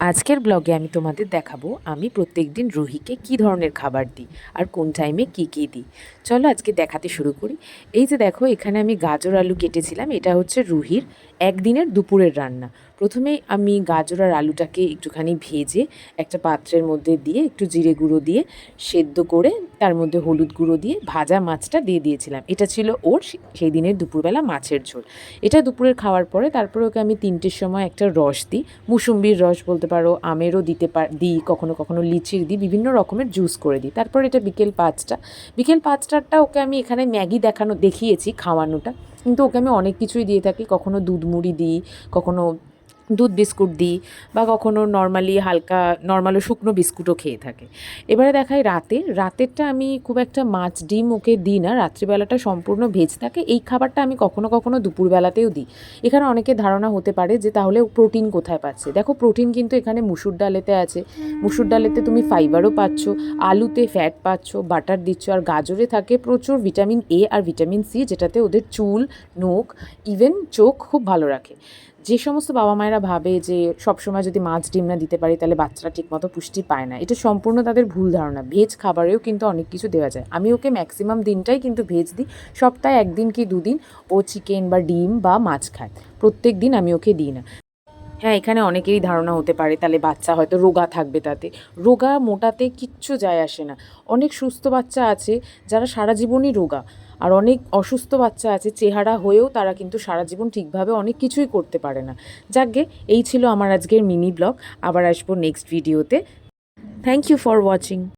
আজকের ব্লগে আমি তোমাদের দেখাবো আমি প্রত্যেকদিন রুহিকে কী ধরনের খাবার দিই আর কোন টাইমে কী কী দিই। চলো আজকে দেখাতে শুরু করি। এই যে দেখো, এখানে আমি গাজর আলু কেটেছিলাম। এটা হচ্ছে রুহির একদিনের দুপুরের রান্না। প্রথমেই আমি গাজর আর আলুটাকে একটুখানি ভেজে একটা পাত্রের মধ্যে দিয়ে একটু জিরে গুঁড়ো দিয়ে সেদ্ধ করে তার মধ্যে হলুদ গুঁড়ো দিয়ে ভাজা মাছটা দিয়ে দিয়েছিলাম। এটা ছিল ওর সেই দিনের দুপুরবেলা মাছের ঝোল। এটা দুপুরের খাওয়ার পরে তারপরে ওকে আমি 3টের সময় একটা রস দিই, মুসুম্বির রস বলতে পারো, আমেরও দিই, কখনো কখনো লিচির দিই, বিভিন্ন রকমের জুস করে দিই। তারপর এটা বিকেল 5টাটা ওকে আমি এখানে ম্যাগি দেখিয়েছি খাওয়ানোটা, কিন্তু ওকে আমি অনেক কিছুই দিয়ে থাকি। কখনো দুধ মুড়ি দিই, কখনো দুধ বিস্কুট দিই, বা কখনো নর্মালও শুকনো বিস্কুটও খেয়ে থাকে। এবারে দেখাই রাতেরটা আমি খুব একটা মাছ ডিম ওকে দিই না, রাত্রিবেলাটা সম্পূর্ণ ভেজ থাকে। এই খাবারটা আমি কখনো কখনো দুপুরবেলাতেও দিই। এখানে অনেকের ধারণা হতে পারে যে তাহলে প্রোটিন কোথায় পাচ্ছে। দেখো, প্রোটিন কিন্তু এখানে মুসুর ডালেতে আছে। মুসুর ডালেতে তুমি ফাইবারও পাচ্ছ, আলুতে ফ্যাট পাচ্ছ, বাটার দিচ্ছ, আর গাজরে থাকে প্রচুর ভিটামিন এ আর ভিটামিন সি, যেটাতে ওদের চুল, নখ, ইভেন চোখ খুব ভালো রাখে। যে সমস্ত বাবা মায়েরা ভাবে যে সবসময় যদি মাছ ডিম না দিতে পারি তাহলে বাচ্চারা ঠিকমতো পুষ্টি পায় না, এটা সম্পূর্ণ তাদের ভুল ধারণা। ভেজ খাবারেও কিন্তু অনেক কিছু দেওয়া যায়। আমি ওকে ম্যাক্সিমাম দিনটাই কিন্তু ভেজ দিই। সপ্তাহে 1 দিন কি 2 দিন ও চিকেন বা ডিম বা মাছ খায়, প্রত্যেক দিন আমি ওকে দিই না। হ্যাঁ, এখানে অনেকেরই ধারণা হতে পারে তাহলে বাচ্চা হয়তো রোগা থাকবে। তাতে রোগা মোটাতে কিচ্ছু যায় আসে না। অনেক সুস্থ বাচ্চা আছে যারা সারা জীবনই রোগা, আর অনেক অসুস্থ বাচ্চা আছে চেহারা হয়েও তারা কিন্তু সারা জীবন ঠিকভাবে অনেক কিছুই করতে পারে না। যাকগে, এই ছিল আমার আজকের মিনি ব্লগ। আবার আসবো নেক্সট ভিডিওতে। Thank you for watching.